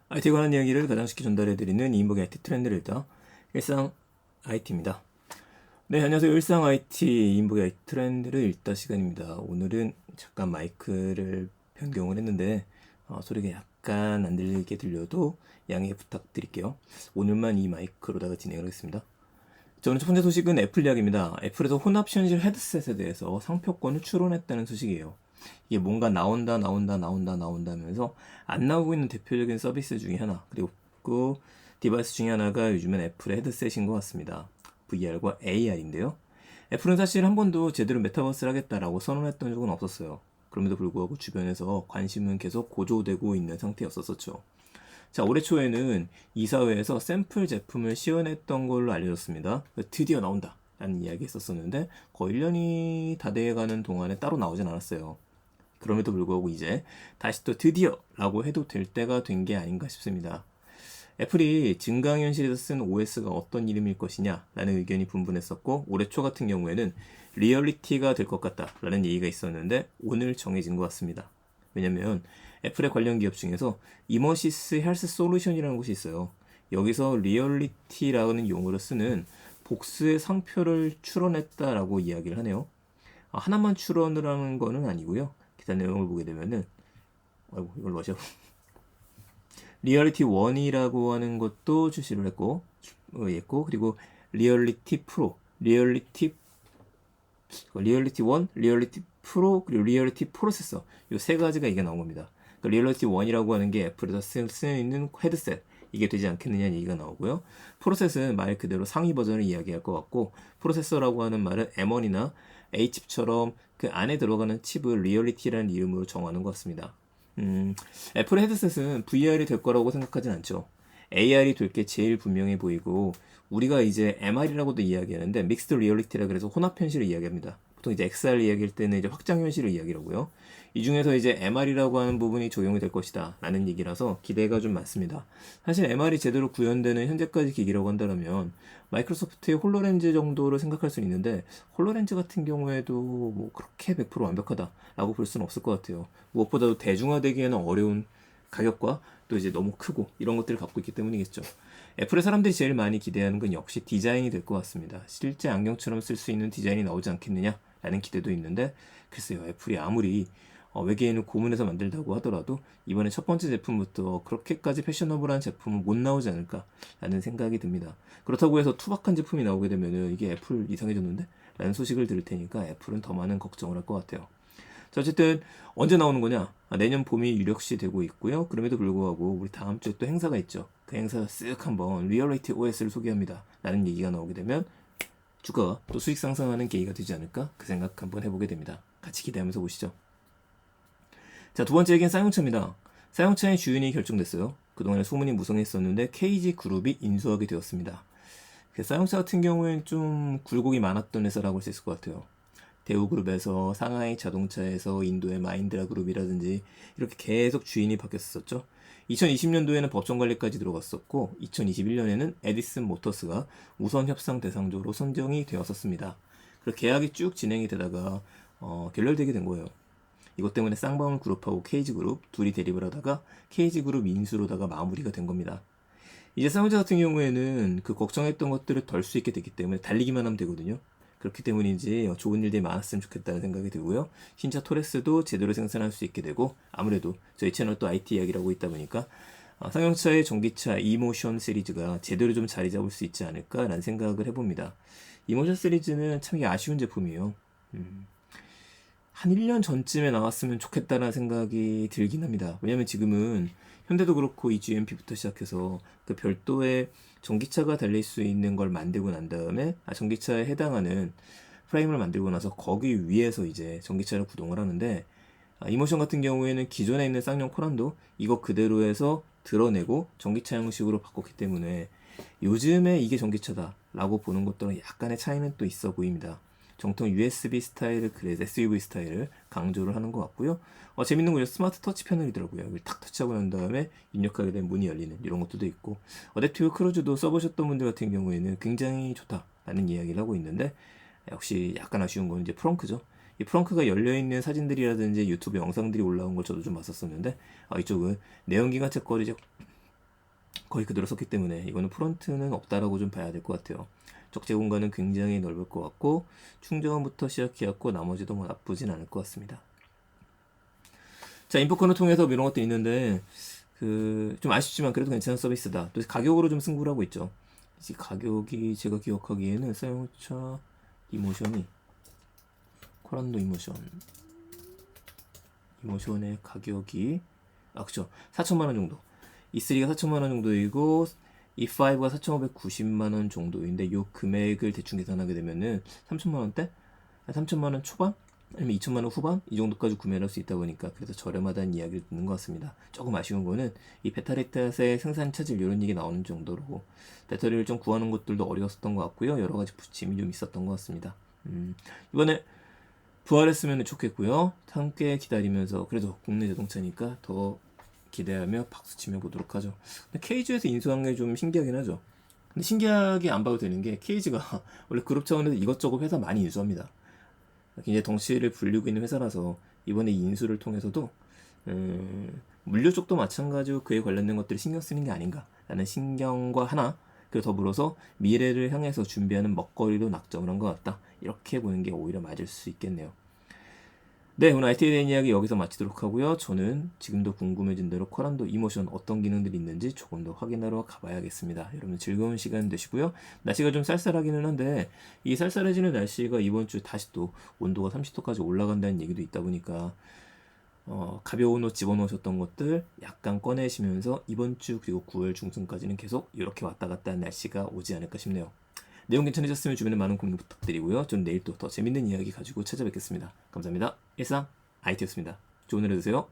IT에 관한 이야기를 가장 쉽게 전달해드리는 이인복의 IT 트렌드를 읽다 일상 IT입니다. 네, 안녕하세요. 일상 IT 이인복의 IT 트렌드를 읽다 시간입니다. 오늘은 잠깐 마이크를 변경을 했는데 소리가 약간 안 들리게 들려도 양해 부탁드릴게요. 오늘만 이 마이크로다가 진행을 하겠습니다. 자, 오늘 첫 번째 소식은 애플 이야기입니다. 애플에서 혼합 현실 헤드셋에 대해서 상표권을 출원했다는 소식이에요. 이게 뭔가 나온다 하면서 안 나오고 있는 대표적인 서비스 중에 하나, 그리고 그 디바이스 중에 하나가 요즘엔 애플의 헤드셋인 것 같습니다. VR과 AR인데요. 애플은 사실 한 번도 제대로 메타버스를 하겠다라고 선언했던 적은 없었어요. 그럼에도 불구하고 주변에서 관심은 계속 고조되고 있는 상태였었죠. 자, 올해 초에는 이사회에서 샘플 제품을 시연했던 걸로 알려졌습니다. 드디어 나온다 라는 이야기 했었었는데 거의 1년이 다 돼가는 동안에 따로 나오진 않았어요. 그럼에도 불구하고 이제 다시 또 드디어 라고 해도 될 때가 된 게 아닌가 싶습니다. 애플이 증강현실에서 쓴 OS가 어떤 이름일 것이냐 라는 의견이 분분했었고, 올해 초 같은 경우에는 리얼리티가 될 것 같다 라는 얘기가 있었는데 오늘 정해진 것 같습니다. 왜냐면 애플의 관련 기업 중에서 이머시스 헬스 솔루션이라는 곳이 있어요. 여기서 리얼리티라는 용어를 쓰는 복수의 상표를 출원했다라고 이야기를 하네요. 하나만 출원을 하는 거는 아니고요. 기타 내용을 보게 되면은, 아이고 이걸 러시아 리얼리티 1이라고 하는 것도 출시를 했고, 그리고 리얼리티 프로, 리얼리티 1, 리얼리티 프로, 그리고 리얼리티 프로세서, 이 세 가지가 이게 나온 겁니다. 그러니까 리얼리티 1이라고 하는 게 애플에서 쓰는 헤드셋, 이게 되지 않겠느냐는 얘기가 나오고요. 프로세스는 말 그대로 상위 버전을 이야기할 것 같고, 프로세서라고 하는 말은 M1이나 A칩처럼 그 안에 들어가는 칩을 리얼리티라는 이름으로 정하는 것 같습니다. 애플 헤드셋은 VR이 될 거라고 생각하진 않죠. AR이 될 게 제일 분명해 보이고, 우리가 이제 MR이라고도 이야기하는데 믹스드 리얼리티라 그래서 혼합 현실을 이야기합니다. 보통 이제 XR 이야기할 때는 이제 확장 현실을 이야기하고요. 이 중에서 이제 MR이라고 하는 부분이 적용이 될 것이다 라는 얘기라서 기대가 좀 많습니다. 사실 MR이 제대로 구현되는 현재까지 기기라고 한다면 마이크로소프트의 홀로렌즈 정도로 생각할 수는 있는데, 홀로렌즈 같은 경우에도 뭐 그렇게 100% 완벽하다라고 볼 수는 없을 것 같아요. 무엇보다도 대중화되기에는 어려운 가격과 또 이제 너무 크고 이런 것들을 갖고 있기 때문이겠죠. 애플의 사람들이 제일 많이 기대하는 건 역시 디자인이 될 것 같습니다. 실제 안경처럼 쓸 수 있는 디자인이 나오지 않겠느냐라는 기대도 있는데, 글쎄요, 애플이 아무리 외계인을 고문해서 만들다고 하더라도 이번에 첫 번째 제품부터 그렇게까지 패셔너블한 제품은 못 나오지 않을까라는 생각이 듭니다. 그렇다고 해서 투박한 제품이 나오게 되면은 이게 애플 이상해졌는데? 라는 소식을 들을 테니까 애플은 더 많은 걱정을 할 것 같아요. 자, 어쨌든 언제 나오는 거냐? 내년 봄이 유력시 되고 있고요. 그럼에도 불구하고 우리 다음 주에 또 행사가 있죠. 그 행사 쓱 한번 리얼리티 OS를 소개합니다 라는 얘기가 나오게 되면 주가가 또 수익 상승하는 계기가 되지 않을까? 그 생각 한번 해보게 됩니다. 같이 기대하면서 보시죠. 자, 두 번째 얘기는 쌍용차입니다. 쌍용차의 주인이 결정됐어요. 그동안에 소문이 무성했었는데 KG그룹이 인수하게 되었습니다. 쌍용차 같은 경우에는 좀 굴곡이 많았던 회사라고 할 수 있을 것 같아요. 대우그룹에서 상하이 자동차에서 인도의 마인드라 그룹이라든지 이렇게 계속 주인이 바뀌었었죠. 2020년도에는 법정 관리까지 들어갔었고, 2021년에는 에디슨 모터스가 우선 협상 대상자로 선정이 되었었습니다. 그리고 계약이 쭉 진행이 되다가 결렬되게 된 거예요. 이것 때문에 쌍방울 그룹하고 KG그룹 둘이 대립을 하다가 KG그룹 인수로다가 마무리가 된 겁니다. 이제 쌍용차 같은 경우에는 그 걱정했던 것들을 덜 수 있게 됐기 때문에 달리기만 하면 되거든요. 그렇기 때문인지 좋은 일들이 많았으면 좋겠다는 생각이 들고요. 신차 토레스도 제대로 생산할 수 있게 되고, 아무래도 저희 채널 또 IT 이야기를 하고 있다 보니까 쌍용차의 전기차 이모션 시리즈가 제대로 좀 자리 잡을 수 있지 않을까라는 생각을 해봅니다. 이모션 시리즈는 참 아쉬운 제품이에요. 한 1년 전쯤에 나왔으면 좋겠다는 생각이 들긴 합니다. 왜냐면 지금은 현대도 그렇고 이 GMP부터 시작해서 그 별도의 전기차가 달릴 수 있는 걸 만들고 난 다음에 전기차에 해당하는 프레임을 만들고 나서 거기 위에서 이제 전기차를 구동을 하는데, 이모션 같은 경우에는 기존에 있는 쌍용 코란도 이거 그대로 해서 드러내고 전기차 형식으로 바꿨기 때문에 요즘에 이게 전기차다 라고 보는 것들은 약간의 차이는 또 있어 보입니다. 정통 USB 스타일을, 그래서 SUV 스타일을 강조를 하는 것 같고요. 재밌는 거죠. 스마트 터치 패널이더라고요. 여기 탁 터치하고 난 다음에 입력하게 되면 문이 열리는 이런 것도 있고, 어댑티브 크루즈도 써보셨던 분들 같은 경우에는 굉장히 좋다라는 이야기를 하고 있는데, 역시 약간 아쉬운 건 이제 프렁크죠. 이 프렁크가 열려있는 사진들이라든지 유튜브 영상들이 올라온 걸 저도 좀 봤었었는데, 이쪽은 내연기관 채거리죠. 거의 그대로 썼기 때문에 이거는 프론트는 없다라고 좀 봐야 될 것 같아요. 적재 공간은 굉장히 넓을 것 같고 충전부터 시작해갖고 나머지도 뭐 나쁘진 않을 것 같습니다. 자, 인포컨을 통해서 이런 것도 있는데 좀 아쉽지만 그래도 괜찮은 서비스다. 또 가격으로 좀 승부를 하고 있죠. 이제 가격이 제가 기억하기에는 사용자 이모션이 코란도 이모션의 가격이 그쵸, 4천만 원 정도. E3가 4천만 원 정도이고 E5가 4,590만 원 정도인데 이 금액을 대충 계산하게 되면은 3천만 원대? 3천만 원 초반? 아니면 2천만 원 후반? 이 정도까지 구매를 할 수 있다 보니까 그래서 저렴하다는 이야기를 듣는 것 같습니다. 조금 아쉬운 거는 이 배터리탓의 생산 차질 이런 얘기 나오는 정도로 배터리를 좀 구하는 것들도 어려웠었던 것 같고요. 여러 가지 부침이 좀 있었던 것 같습니다. 이번에 부활했으면 좋겠고요. 함께 기다리면서 그래도 국내 자동차니까 더 기대하며 박수치며 보도록 하죠. 근데 케이지에서 인수한 게 좀 신기하긴 하죠. 근데 신기하게 안 봐도 되는 게 케이지가 원래 그룹 차원에서 이것저것 회사 많이 인수합니다. 굉장히 덩치를 불리고 있는 회사라서 이번에 이 인수를 통해서도 물류 쪽도 마찬가지로 그에 관련된 것들을 신경 쓰는 게 아닌가라는 신경과 하나 그리고 더불어서 미래를 향해서 준비하는 먹거리도 낙점을 한 것 같다. 이렇게 보는 게 오히려 맞을 수 있겠네요. 네, 오늘 IT에 대한 이야기 여기서 마치도록 하고요. 저는 지금도 궁금해진 대로 코란도 이모션 어떤 기능들이 있는지 조금 더 확인하러 가봐야겠습니다. 여러분 즐거운 시간 되시고요. 날씨가 좀 쌀쌀하기는 한데 이 쌀쌀해지는 날씨가 이번 주 다시 또 온도가 30도까지 올라간다는 얘기도 있다 보니까 가벼운 옷 집어넣으셨던 것들 약간 꺼내시면서 이번 주 그리고 9월 중순까지는 계속 이렇게 왔다 갔다 하는 날씨가 오지 않을까 싶네요. 내용 괜찮으셨으면 주변에 많은 공유 부탁드리고요. 저는 내일 또 더 재밌는 이야기 가지고 찾아뵙겠습니다. 감사합니다. 일상 IT였습니다. 좋은 하루 되세요.